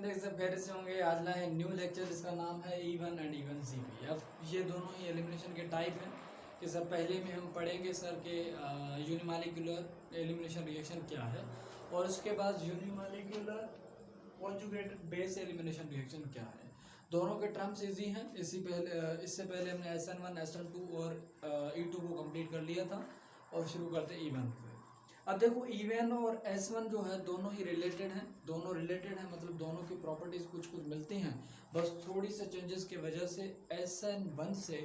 अपने सब खैरियत से होंगे। आज लाए हैं न्यू लेक्चर जिसका नाम है E1 एंड E1 CP। अब ये दोनों ही एलिमिनेशन के टाइप हैं कि सर पहले में हम पढ़ेंगे सर के यूनिमॉलिक्यूलर एलिमिनेशन रिएक्शन क्या है, और उसके बाद unimolecular conjugated base elimination reaction क्या है। दोनों के टर्म्स इजी हैं। इससे पहले हमने SN1 SN2 और E2 को कंप्लीट कर लिया था और शुरू करते E1 पे। अब देखो E1 और S1 जो है दोनों ही रिलेटेड हैं। मतलब दोनों की प्रॉपर्टीज कुछ कुछ मिलती हैं, बस थोड़ी से चेंजेस की वजह से SN1 से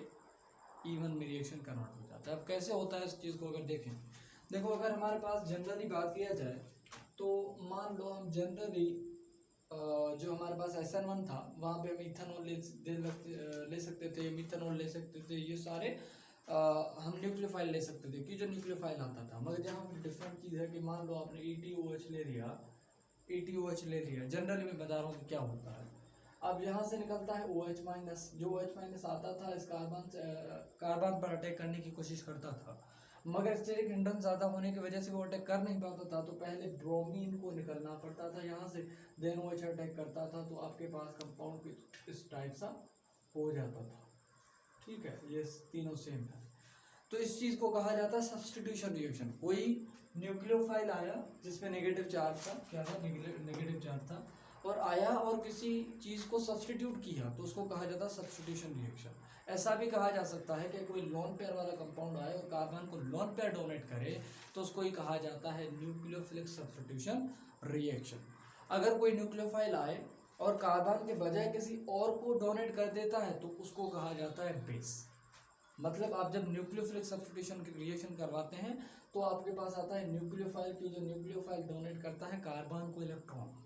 E1 में रिएक्शन कन्वर्ट हो जाता है। अब कैसे होता है इस चीज़ को अगर देखें, देखो अगर हमारे पास जनरली बात किया जाए तो मान लो हम जनरली जो हमारे पास SN1 था वहाँ पे हम इथेनॉल ले सकते थे, मिथेनॉल ले सकते थे, ये सारे हम न्यूक्लियोफाइल ले सकते थे कि जो न्यूक्लियोफाइल आता था। मगर यहाँ पर डिफरेंट चीज़ है कि मान लो आपने ETOH ले लिया, जनरली मैं बता रहा हूँ कि क्या होता है। अब यहाँ से निकलता है OH माइनस, जो OH माइनस आता था इस कार्बन पर अटैक करने की कोशिश करता था, मगर स्टेरिक हिंड्रेंस ज़्यादा होने की वजह से वो अटैक कर नहीं पाता था, तो पहले ब्रोमीन को निकलना पड़ता था यहाँ से, देन OH अटैक करता था, तो आपके पास कंपाउंड इस टाइप सा हो जाता था। ठीक है, ये तीनों सेम है। तो इस चीज़ को कहा जाता है सब्स्टिट्यूशन रिएक्शन। कोई न्यूक्लियोफाइल आया जिसमें नेगेटिव चार्ज था, क्या था, नेगेटिव चार्ज था, और आया और किसी चीज़ को सब्स्टिट्यूट किया, तो उसको कहा जाता है सब्स्टिट्यूशन रिएक्शन। ऐसा भी कहा जा सकता है कि कोई लोन पेयर वाला कंपाउंड आए और कार्बन को लोन पेयर डोनेट करे, तो उसको ही कहा जाता है न्यूक्लियोफिलिक सब्स्टिट्यूशन रिएक्शन। अगर कोई न्यूक्लियोफाइल आए और कार्बन के बजाय किसी और को डोनेट कर देता है, तो उसको कहा जाता है बेस। मतलब आप जब न्यूक्लियोफिलिक सब्स्टिट्यूशन की रिएक्शन करवाते हैं तो आपके पास आता है न्यूक्लियोफाइल की, जो न्यूक्लियोफाइल डोनेट करता है कार्बन को इलेक्ट्रॉन।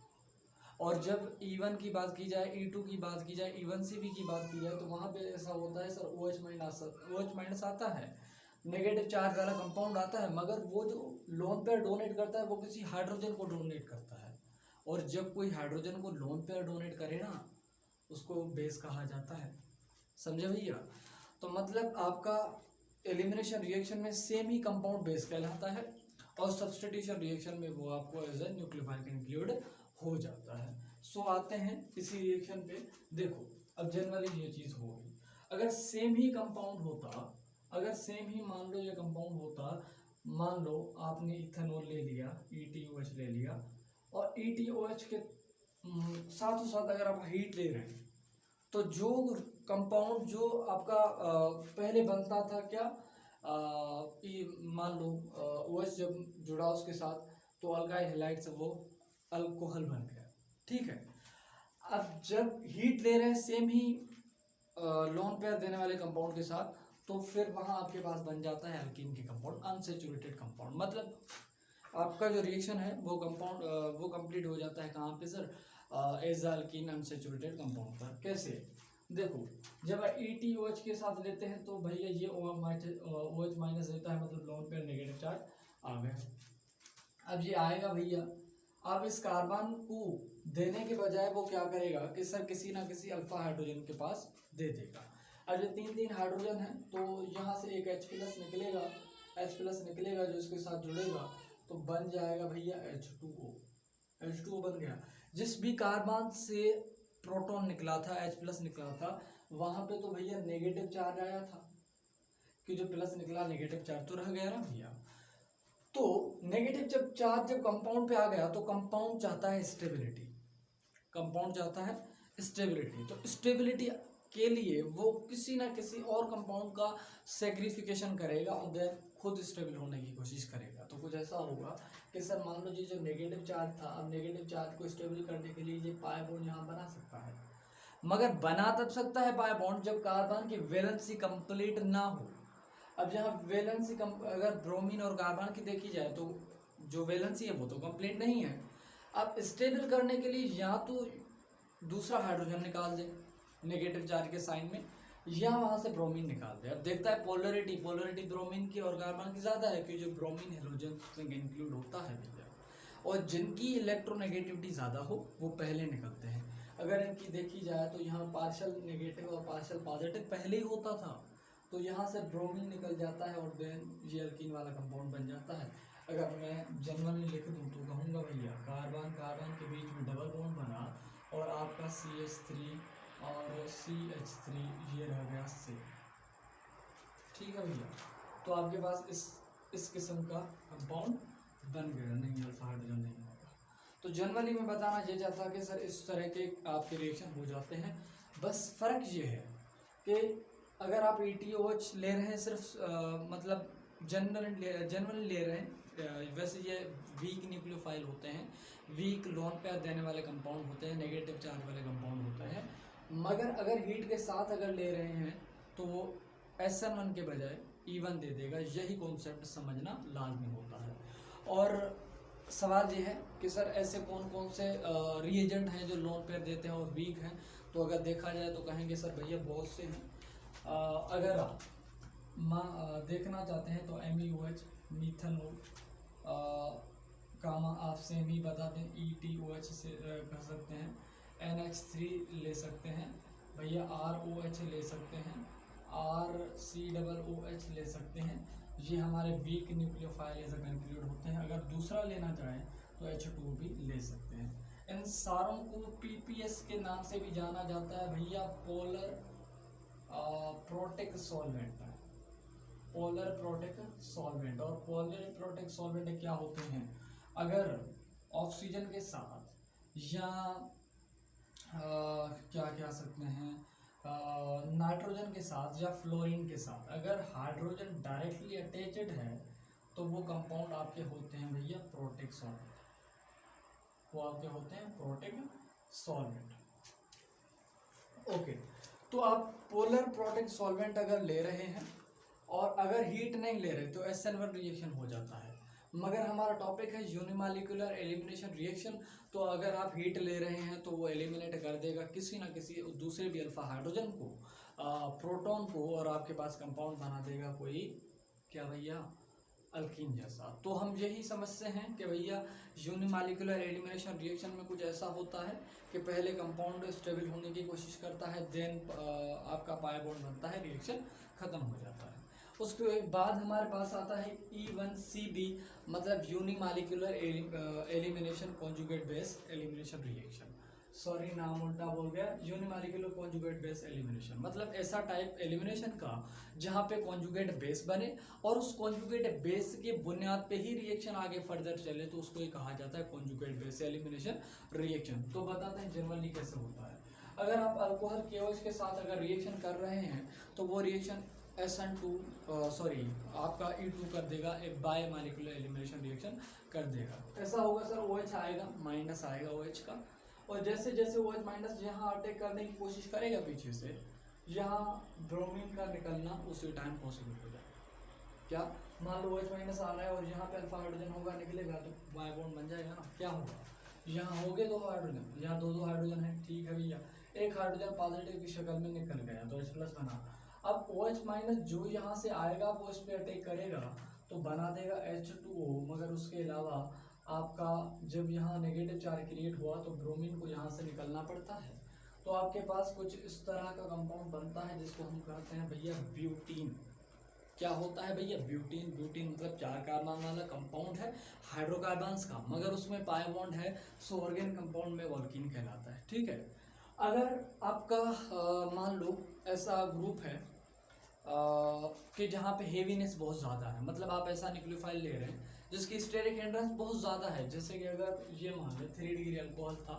और जब E1 की बात की जाए, E2 की बात की जाए, E1 CP की बात की जाए, तो वहाँ पे ऐसा होता है सर OH माइनस आता है, नेगेटिव चार्ज वाला कंपाउंड आता है, मगर वो जो लोन पेयर डोनेट करता है वो किसी हाइड्रोजन को डोनेट करता है। और जब कोई हाइड्रोजन को लोन पेयर डोनेट करे ना, उसको बेस कहा जाता है। समझे भैया? तो मतलब आपका एलिमिनेशन रिएक्शन में सेम ही कंपाउंड बेस कहलाता है, और सब्स्टिट्यूशन रिएक्शन में वो आपको एज ए न्यूक्लियोफाइल इंक्लूड हो जाता है। सो आते हैं इसी रिएक्शन पे। देखो अब जनरली ये चीज़ हो गई, अगर सेम ही कंपाउंड होता, अगर सेम ही मान लो ये कंपाउंड होता, मान लो आपने इथेनॉल ले लिया, ETOH ले लिया, और ETOH के साथ साथ अगर आप हीट ले रहे हैं, तो जो कंपाउंड जो आपका पहले बनता था क्या, मान लो OH जब जुड़ा उसके साथ तो अल्काइल हैलाइड से वो अल्कोहल बन गया। ठीक है, अब जब हीट ले रहे हैं सेम ही लोन पेयर देने वाले कंपाउंड के साथ, तो फिर वहाँ आपके पास बन जाता है अल्कीन के कंपाउंड, अनसेचुरेटेड कंपाउंड। मतलब आपका जो रिएक्शन है वो कंपाउंड वो कंप्लीट हो जाता है कहाँ पे sir, as alkene unsaturated compound पर। कैसे? देखो जब ETOH के साथ लेते हैं तो भैया ये OH माइनस रहता है, मतलब लोन पेयर नेगेटिव चार्ज आ गया। अब ये आएगा भैया, अब इस कार्बन को देने के बजाय वो क्या करेगा कि सर किसी ना किसी अल्फा हाइड्रोजन के पास दे देगा। अब ये तीन हाइड्रोजन है, तो यहाँ से एक H प्लस निकलेगा जो इसके साथ जुड़ेगा, तो बन जाएगा भैया H2O बन गया। जिस भी कार्बन से प्रोटॉन निकला था, H प्लस निकला था, वहाँ पे तो भैया नेगेटिव चार्ज आया था, कि जो प्लस निकला नेगेटिव चार्ज तो रह गया ना भैया। तो नेगेटिव चार्ज जब कंपाउंड पे आ गया तो कंपाउंड चाहता है स्टेबिलिटी, तो स्टेबिलिटी के लिए वो किसी ना किसी और कंपाउंड का सेक्रिफिकेशन करेगा और देन खुद स्टेबल होने की कोशिश करेगा। तो कुछ ऐसा होगा कि सर मान लो जी जो नेगेटिव चार्ज था, अब नेगेटिव चार्ज को स्टेबल करने के लिए ये पाई बॉन्ड यहाँ बना सकता है, मगर बना तब सकता है पाई बॉन्ड जब कार्बन की वैलेंसी कंप्लीट ना हो। अब यहाँ वैलेंसी अगर ब्रोमीन और कार्बन की देखी जाए तो जो वैलेंसी है वो तो कंप्लीट नहीं है। अब स्टेबल करने के लिए या तो दूसरा हाइड्रोजन निकाल दे नेगेटिव चार्ज के साइन में, या वहाँ से ब्रोमीन निकाल दे। अब देखता है पोलरिटी ब्रोमीन की और कार्बन की ज़्यादा है, कि जो ब्रोमीन हेलोजन में इंक्लूड होता है भैया, और जिनकी इलेक्ट्रोनेगेटिविटी ज़्यादा हो वो पहले निकलते हैं। अगर इनकी देखी जाए तो यहाँ पार्शियल नेगेटिव और पार्शियल पॉजिटिव पहले ही होता था, तो यहाँ से ब्रोमीन निकल जाता है और देन ये अल्कीन वाला कंपाउंड बन जाता है। अगर मैं जनरली लिख दूँ तो कहूँगा भैया कार्बन के बीच में डबल बॉन्ड बना और आपका CH3 और CH3 ये रह गया से, ठीक है भैया। तो आपके पास इस किस्म का कंपाउंड बन गया, नहीं अल्फा हाइड्रोजन नहीं होगा। तो जनरली मैं बताना ये चाहता कि सर इस तरह के आपके रिएक्शन हो जाते हैं। बस फ़र्क ये है कि अगर आप ETOH ले रहे हैं सिर्फ मतलब जनरली ले रहे हैं, वैसे ये वीक न्यूक्लियोफाइल होते हैं, वीक लोन पेयर देने वाले कंपाउंड होते हैं, नेगेटिव चार्ज वाले कंपाउंड होते हैं। मगर अगर हीट के साथ अगर ले रहे हैं तो वो SN1 के बजाय E1 दे देगा। यही कॉन्सेप्ट समझना लाजमी होता है। और सवाल ये है कि सर ऐसे कौन कौन से रिएजेंट हैं जो लोन पेयर देते हैं और वीक हैं। तो अगर देखा जाए तो कहेंगे सर भैया बहुत से हैं। अगर आप देखना चाहते हैं तो MeOH, मिथेनॉल, कामा आप सेम ही बता दें ETOH से कर सकते हैं, NH3 ले सकते हैं भैया, ROH ले सकते हैं, RCOOH ले सकते हैं। ये हमारे वीक न्यूक्लियोफाइल ऐसा कंक्लूड होते हैं। अगर दूसरा लेना चाहें तो H2 भी ले सकते हैं। इन सारों को PPS के नाम से भी जाना जाता है भैया, polar protic solvent. Polar protic solvent और पोलर प्रोटेक सॉल्वेंट क्या होते हैं? अगर ऑक्सीजन के साथ या क्या कह सकते हैं नाइट्रोजन के साथ या फ्लोरीन के साथ अगर हाइड्रोजन डायरेक्टली अटैच्ड है तो वो कंपाउंड आपके होते हैं भैया प्रोटेक सॉल्वेंट, वो आपके होते हैं प्रोटेक सॉल्वेंट। ओके, तो आप पोलर प्रोटेक सॉल्वेंट अगर ले रहे हैं और अगर हीट नहीं ले रहे तो SN1 रिएक्शन हो जाता है। मगर हमारा टॉपिक है यूनिमॉलिक्यूलर एलिमिनेशन रिएक्शन। तो अगर आप हीट ले रहे हैं तो वो एलिमिनेट कर देगा किसी ना किसी दूसरे भी अल्फा हाइड्रोजन को, प्रोटॉन को, और आपके पास कंपाउंड बना देगा कोई क्या भैया अल्कीन जैसा। तो हम यही समझते हैं कि भैया यूनिमॉलिक्यूलर एलिमिनेशन रिएक्शन में कुछ ऐसा होता है कि पहले कंपाउंड स्टेबल होने की कोशिश करता है, देन आपका पाई बॉन्ड बनता है, रिएक्शन खत्म हो जाता है। उसके बाद हमारे पास आता है E1CB मतलब unimolecular elimination conjugate base elimination reaction. Sorry नाम उल्टा बोल गया, यूनिमॉलिक्यूलर कॉन्जुगेट बेस एलिमिनेशन मतलब ऐसा टाइप एलिमिनेशन का जहाँ पे कॉन्जुगेट बेस बने और उस कॉन्जुगेट बेस के बुनियाद पे ही रिएक्शन आगे फर्दर चले, तो उसको ही कहा जाता है कॉन्जुगेट बेस एलिमिनेशन रिएक्शन। तो बताते हैं जनरली कैसे होता है। अगर आप अल्कोहल KOH के साथ अगर रिएक्शन कर रहे हैं तो वो रिएक्शन आपका E2 कर देगा, एक बाय मॉलिक्यूलर एलिमिनेशन रिएक्शन कर देगा। ऐसा होगा सर OH आएगा, माइनस आएगा OH का, और जैसे जैसे OH माइनस यहाँ अटैक करने की कोशिश करेगा पीछे से, यहाँ ब्रोमीन का निकलना उसी टाइम पॉसिबल हो जाएगा। क्या मान लो OH माइनस आ रहा है और यहाँ पे अल्फा हाइड्रोजन होगा, निकलेगा तो बाय बॉन्ड बन जाएगा ना। क्या होगा, यहाँ हो गए 2 हाइड्रोजन, यहाँ 2 हाइड्रोजन है, ठीक है भैया, एक हाइड्रोजन पॉजिटिव की शक्ल में निकल गया तो H+ बना। अब OH माइनस जो यहाँ से आएगा वो इस पर अटैक करेगा तो बना देगा H2O, मगर उसके अलावा आपका जब यहाँ नेगेटिव चार्ज क्रिएट हुआ तो ब्रोमीन को यहाँ से निकलना पड़ता है, तो आपके पास कुछ इस तरह का कंपाउंड बनता है जिसको हम कहते हैं भैया ब्यूटीन। क्या होता है भैया ब्यूटीन? ब्यूटीन मतलब 4 कार्बन वाला कंपाउंड है हाइड्रोकार्बन्स का, मगर उसमें पाई बॉन्ड है, सो ऑर्गेन कंपाउंड में वॉल्कीन कहलाता है। ठीक है, अगर आपका मान लो ऐसा ग्रुप है कि जहाँ पे हेवीनेस बहुत ज़्यादा है, मतलब आप ऐसा न्यूक्लियोफाइल ले रहे हैं जिसकी स्टेरिक हिंड्रेंस बहुत ज़्यादा है, जैसे कि अगर ये मान लें 3 डिग्री अल्कोहल था,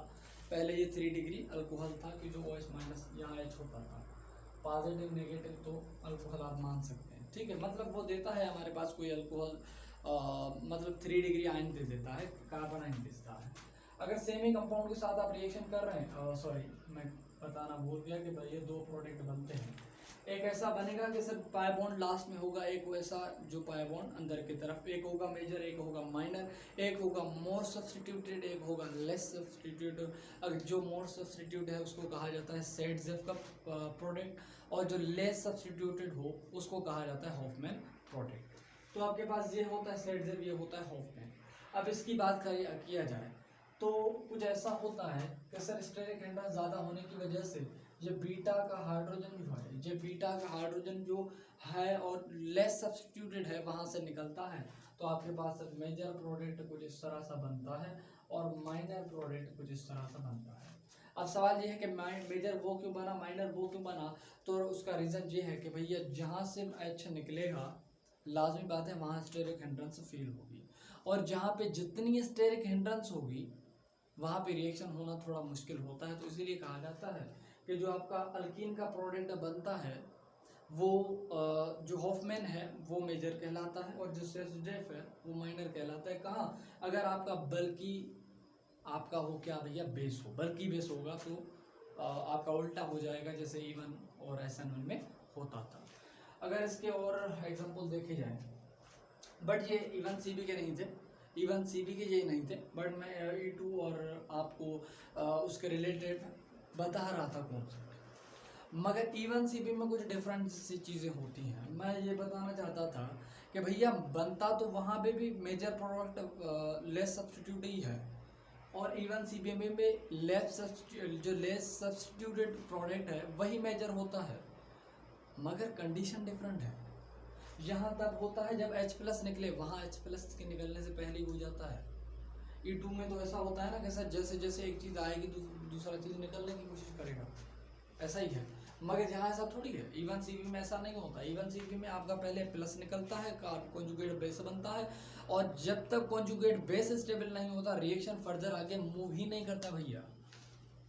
पहले ये 3 डिग्री अल्कोहल था कि जो OH माइनस यहाँ H होता था, पॉजिटिव नेगेटिव तो अल्कोहल आप मान सकते हैं। ठीक है, मतलब वो देता है हमारे पास कोई अल्कोहल मतलब 3 डिग्री आयन दे देता है, कार्बन आयन देता है। अगर सेम ही कंपाउंड के साथ आप रिएक्शन कर रहे हैं, सॉरी मैं बताना भूल गया कि भाई ये 2 प्रोडक्ट बनते हैं। एक ऐसा बनेगा कि सर पाई बॉन्ड लास्ट में होगा, एक वैसा जो पाई बॉन्ड अंदर की तरफ, एक होगा मेजर, एक होगा माइनर, एक होगा मोर सब्स्टिट्यूटेड, एक होगा लेस सब्स्टिट्यूटेड। अगर जो मोर सब्स्टिट्यूट है उसको कहा जाता है सेडजेफ का प्रोडक्ट, और जो लेस सब्स्टिट्यूटेड हो उसको कहा जाता है हॉफमैन प्रोडक्ट। तो आपके पास ये होता है सेडजेफ, ये होता है हॉफमैन। अब इसकी बात किया जाए तो कुछ ऐसा होता है कि सर स्टेरिक हिंड्रेंस ज़्यादा होने की वजह से ये बीटा का हाइड्रोजन जो है, ये बीटा का हाइड्रोजन जो है और लेस सब्स्टिट्यूटेड है वहाँ से निकलता है, तो आपके पास मेजर प्रोडक्ट कुछ इस तरह सा बनता है और माइनर प्रोडक्ट कुछ इस तरह सा बनता है। अब अब सवाल ये है कि मेजर वो क्यों बना, माइनर वो क्यों बना, तो उसका रीज़न ये है कि भैया जहाँ से H निकलेगा लाजमी बात है वहाँ स्टेरिक हिंड्रेंस फील होगी, और जहाँ पे जितनी स्टेरिक हिंड्रेंस होगी वहाँ पे रिएक्शन होना थोड़ा मुश्किल होता है। तो इसीलिए कहा जाता है कि जो आपका अल्कीन का प्रोडक्ट बनता है वो जो हॉफमैन है वो मेजर कहलाता है, और जो सेल्सडेफ है वो माइनर कहलाता है। कहाँ, अगर आपका बल्कि आपका हो क्या भैया बेस हो, बल्कि बेस होगा तो आपका उल्टा हो जाएगा, जैसे E1 और SN1 में होता था। अगर इसके और एग्जांपल देखे जाएं, बट ये E1 CB के नहीं थे, E1 CB के ये नहीं थे, बट मैं E2 और आपको उसके रिलेटेड बता रहा था कॉन्सेप्ट। मगर E1 CB में कुछ डिफरेंट सी चीज़ें होती हैं। मैं ये बताना चाहता था कि भैया बनता तो वहाँ पे भी मेजर प्रोडक्ट लेस सब्सटीट्यूट ही है, और E1 CB में भी जो लेस सब्सटीट्यूटेड प्रोडक्ट है वही मेजर होता है, मगर कंडीशन डिफरेंट है। यहाँ तब होता है जब H+ निकले, वहाँ H+ के निकलने से पहले ही हो जाता है। E2 में तो ऐसा होता है ना कि सर जैसे जैसे एक चीज़ आएगी दूसरा चीज़ निकलने की कोशिश करेगा, ऐसा ही है। मगर यहाँ ऐसा थोड़ी है, E1 CB में ऐसा नहीं होता। E1 CB में आपका पहले प्लस निकलता है, कॉन्जुगेट बेस बनता है, और जब तक कॉन्जुगेट बेस स्टेबल नहीं होता रिएक्शन फर्दर आगे मूव ही नहीं करता भैया।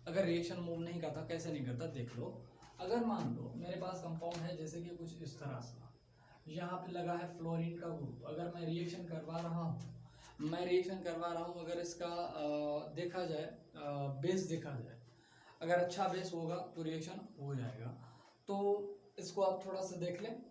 अगर रिएक्शन मूव नहीं करता, कैसे नहीं करता देख लो। अगर मान लो मेरे पास कंपाउंड है जैसे कि कुछ इस तरह से, यहाँ पे लगा है फ्लोरीन का ग्रुप, अगर मैं रिएक्शन करवा रहा हूँ, अगर इसका देखा जाए बेस देखा जाए, अगर अच्छा बेस होगा तो रिएक्शन हो जाएगा। तो इसको आप थोड़ा सा देख लें।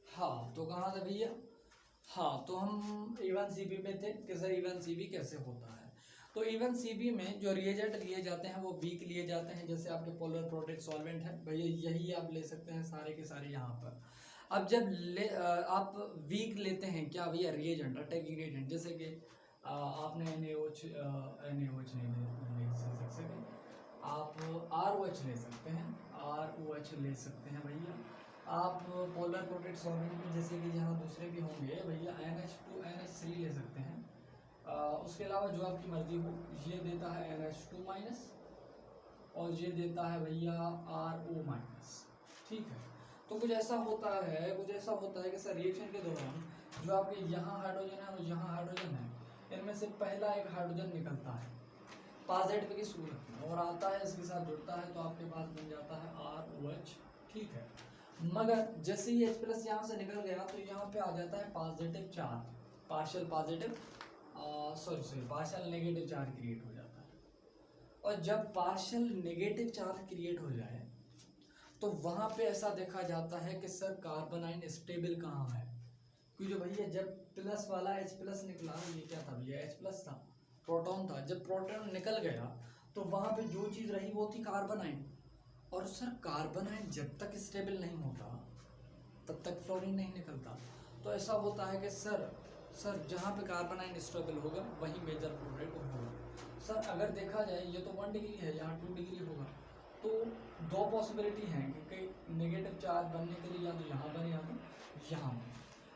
हाँ तो कहाँ था भैया, हाँ तो हम E1 CB में थे कि सर E1 CB कैसे होता है। तो E1 CB में जो रिएजेंट लिए जाते हैं वो वीक लिए जाते हैं, जैसे आपके पोलर प्रोटेक्ट सॉल्वेंट है भैया, यही आप ले सकते हैं सारे के सारे यहाँ पर। अब जब आप वीक लेते हैं क्या भैया, रिएजेंट अटैकिंग एजेंट, जैसे कि आपने NaOH नहीं ले सकते, आप ROH ले सकते हैं, ROH ले सकते हैं भैया। आप पोलर प्रोटेक्ट सॉल्वेंट में जैसे कि यहाँ दूसरे भी होंगे भैया, NH2 NH3 ले सकते हैं। उसके अलावा जो आपकी मर्जी हो, ये देता है NH2- और ये देता है भैया RO-। ठीक है, तो कुछ ऐसा होता है कि सर रिएक्शन के दौरान जो आपके यहाँ हाइड्रोजन है और यहाँ हाइड्रोजन है, इनमें से पहला एक हाइड्रोजन निकलता है पॉजिटिव की सूरत में और आता है, इसके साथ जुड़ता है, तो आपके पास बन जाता है ROH। ठीक है, मगर जैसे ही H+ यहाँ से निकल गया तो यहाँ पे आ जाता है positive charge, partial negative charge create हो जाता है। और जब पार्शियल नेगेटिव चार्ज क्रिएट हो जाए तो वहाँ पे ऐसा देखा जाता है कि सर कार्बोनाइन स्टेबल कहाँ है, क्योंकि भैया जब प्लस वाला H+ निकला, ये क्या था भैया, H+ था, प्रोटॉन था, जब प्रोटॉन निकल गया तो वहाँ पे जो चीज़ रही वो थी कार्बोनाइन। और सर कार्बोनाइन जब तक स्टेबल नहीं होता तब तक फ्लोरीन नहीं निकलता। तो ऐसा होता है कि सर जहाँ पे कार्बोनाइन स्टेबल होगा वही मेजर प्रोडक्ट होगा। सर अगर देखा जाए ये तो 1 डिग्री है, यहाँ 2 डिग्री होगा, तो दो पॉसिबिलिटी हैं कि नेगेटिव चार्ज बनने के लिए या तो यहाँ बने या तो यहाँ।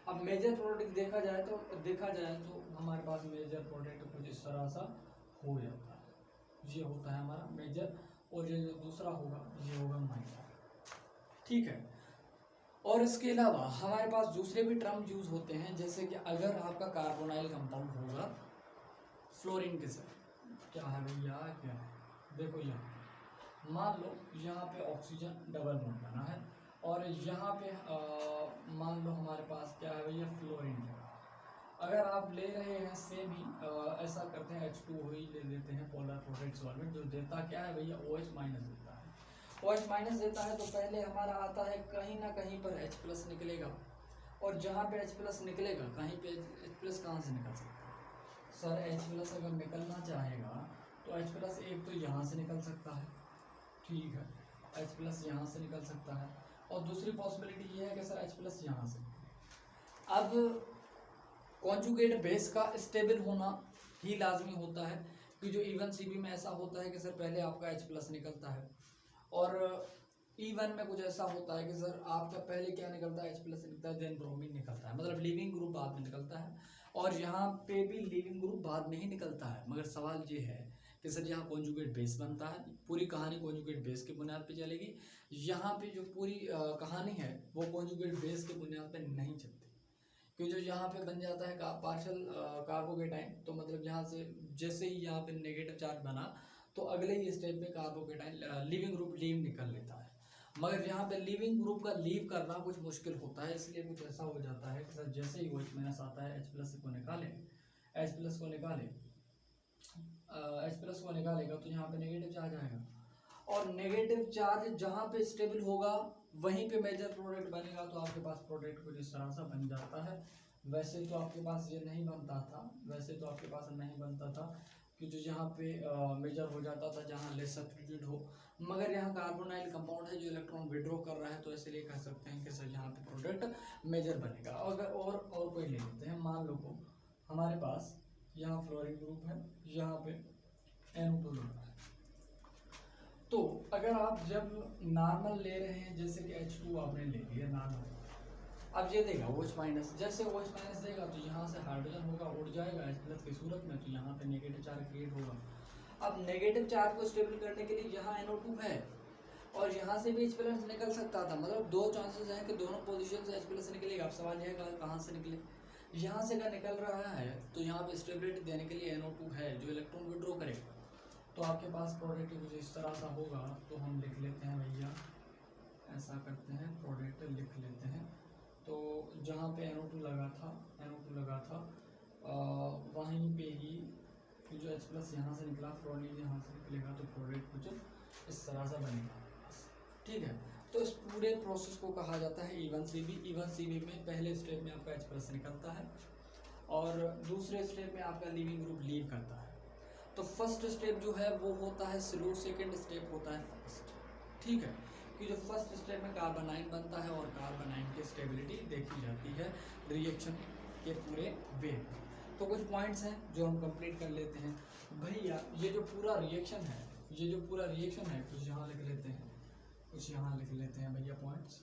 अब मेजर प्रोडक्ट देखा जाए तो हमारे पास मेजर प्रोडक्ट कुछ इस तरह सा हो जाता है, ये होता है हमारा मेजर, और ये जो दूसरा होगा ये होगा माइनर। ठीक है, और इसके अलावा हमारे पास दूसरे भी टर्म यूज होते हैं, जैसे कि अगर आपका कार्बोनाइल कंपाउंड होगा फ्लोरीन के साथ, क्या है भैया, क्या है, देखो यहाँ मान लो यहाँ पे ऑक्सीजन डबल बॉन्ड बना है, और यहाँ पे मान लो हमारे पास क्या है भैया, फ्लोरीन है। अगर आप ले रहे हैं सेम ही ऐसा करते हैं, H2O ही ले लेते हैं, पोलर प्रोटेक्ट सॉल्वेंट, जो देता क्या है भैया, OH- देता है। OH- देता है तो पहले हमारा आता है कहीं ना कहीं पर H+ निकलेगा, और जहाँ पे H+ निकलेगा कहीं पे H+ कहाँ से निकल सकता है सर, H+ अगर निकलना चाहेगा तो H+ एक तो यहाँ से निकल सकता है, ठीक है, H+ यहाँ से निकल सकता है, और दूसरी पॉसिबिलिटी ये है कि सर H+ यहाँ से। अब कॉन्जुगेट बेस का स्टेबल होना ही लाजमी होता है कि जो E1 CB में ऐसा होता है कि सर पहले आपका H+ निकलता है, और E1 में कुछ ऐसा होता है कि सर आपका पहले क्या निकलता है, H+ निकलता है, देन ब्रोमीन निकलता है, मतलब लीविंग ग्रुप बाद में निकलता है, और यहाँ पे भी लीविंग ग्रुप बाद में ही निकलता है। मगर सवाल ये है कि सर यहाँ कॉन्जुगेट बेस बनता है, पूरी कहानी कॉन्जुगेट बेस की बुनियाद पे चलेगी। यहाँ पे जो पूरी कहानी है वो कॉन्जुगेट बेस की बुनियाद पे नहीं चलती, क्योंकि जो यहाँ पे बन जाता है पार्शियल कार्बोकेटाइन, तो मतलब यहाँ से जैसे ही यहाँ पे नेगेटिव चार्ज बना तो अगले ही स्टेप में कार्बोकेटाइन लिविंग ग्रुप लीव निकल लेता है। मगर यहाँ पे लिविंग ग्रुप का लीव करना कुछ मुश्किल होता है, इसलिए कुछ ऐसा हो जाता है कि सर जैसे ही OH- आता है H+ को निकाले, H+ को निकाले, H+ को निकालेगा तो यहाँ पे नेगेटिव चार्ज आएगा, और नेगेटिव चार्ज जहाँ पे स्टेबल होगा वहीं पे मेजर प्रोडक्ट बनेगा, तो आपके पास प्रोडक्ट कुछ इस तरह सा बन जाता है। वैसे तो आपके पास ये नहीं बनता था, वैसे तो आपके पास नहीं बनता था कि जो यहाँ पे मेजर हो जाता था जहाँ लेस सब्स्टिट्यूट हो, मगर यहाँ कार्बोनाइल कंपाउंड है जो इलेक्ट्रॉन विड्रॉ कर रहा है, तो इसलिए कह सकते हैं कि सर यहाँ पे प्रोडक्ट मेजर बनेगा। अगर और कोई ले लेते हैं, मान लो को हमारे पास यहाँ फ्लोरीन ग्रुप है, यहाँ पे NO2 ग्रुप है, तो अगर आप जब नॉर्मल ले रहे हैं जैसे कि H2 आपने ले लिया नॉर्मल, अब ये देगा OH-, जैसे OH- देगा तो यहाँ से हाइड्रोजन होगा उड़ जाएगा H+ की सूरत में, तो यहाँ पे नेगेटिव चार्ज क्रिएट होगा। अब नेगेटिव चार्ज को स्टेबल करने के लिए यहाँ NO2 है, और यहाँ से भी H+ निकल सकता था, मतलब दो चांसेस हैं कि दोनों पोजीशन से H+ निकलेगा। अब सवाल यह है कहाँ से निकले, यहाँ से का निकल रहा है, तो यहाँ पे स्टेबिलिटी देने के लिए NO2 है जो इलेक्ट्रॉन विड्रॉ करेगा, तो आपके पास प्रोडक्ट कुछ इस तरह सा होगा। तो हम लिख लेते हैं भैया, ऐसा करते हैं, प्रोडक्ट लिख लेते हैं। तो जहाँ पे NO2 लगा था वहीं पे ही जो H+ यहाँ से निकला, फ्लोरीन यहाँ से निकलेगा, तो प्रोडक्ट कुछ इस तरह से बनेगा, ठीक है। तो इस पूरे प्रोसेस को कहा जाता है E1 CB। E1 CB में पहले स्टेप में आपका H+ निकलता है, और दूसरे स्टेप में आपका लिविंग ग्रुप लीव करता है। तो फर्स्ट स्टेप जो है वो होता है स्लो, सेकेंड स्टेप होता है फास्ट, ठीक है, कि जो फर्स्ट स्टेप में कार्बोनाइन बनता है और कार्बोनाइन की स्टेबिलिटी देखी जाती है रिएक्शन के पूरे वे में। तो कुछ पॉइंट्स हैं जो हम कंप्लीट कर लेते हैं भैया। ये जो पूरा रिएक्शन है, कुछ यहाँ लिख लेते हैं, कुछ यहाँ लिख लेते हैं भैया पॉइंट्स।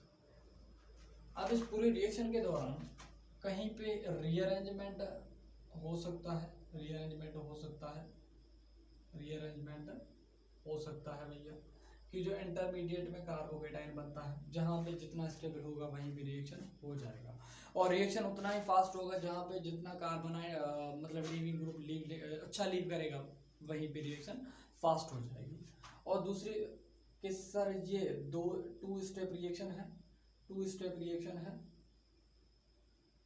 अब इस पूरे रिएक्शन के दौरान कहीं पे रीअरेंजमेंट हो सकता है, रीअरेंजमेंट हो सकता है भैया, कि जो इंटरमीडिएट में कार्बोकेटाइन बनता है, जहाँ पे जितना स्टेबल होगा वहीं पे रिएक्शन हो जाएगा, और रिएक्शन उतना ही फास्ट होगा जहाँ पे जितना कार्बोनाइन मतलब लिविंग ग्रुप अच्छा लीव करेगा वहीं पे रिएक्शन फास्ट हो जाएगी। और दूसरी कि सर ये टू स्टेप रिएक्शन है,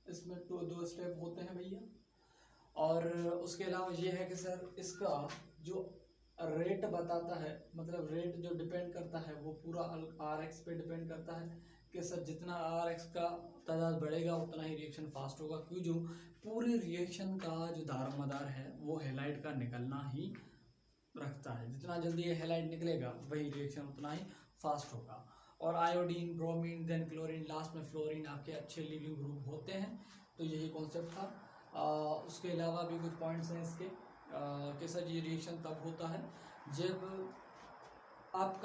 इसमें दो स्टेप होते हैं भैया। और उसके अलावा ये है कि सर इसका जो रेट बताता है, मतलब रेट जो डिपेंड करता है वो पूरा RX पे डिपेंड करता है कि सर जितना RX का तादाद बढ़ेगा उतना ही रिएक्शन फास्ट होगा, क्योंकि जो पूरी रिएक्शन का जो दारोमदार है वो हैलाइड का निकलना ही रखता है। जितना जल्दी ये हैलाइड निकलेगा वही रिएक्शन उतना ही फास्ट होगा। और iodine, bromine, then chlorine, last में फ्लोरीन आपके अच्छे लिविंग ग्रुप होते हैं। तो यही कॉन्सेप्ट था। उसके अलावा भी कुछ पॉइंट्स हैं इसके कि सर ये रिएक्शन तब होता है जब आपका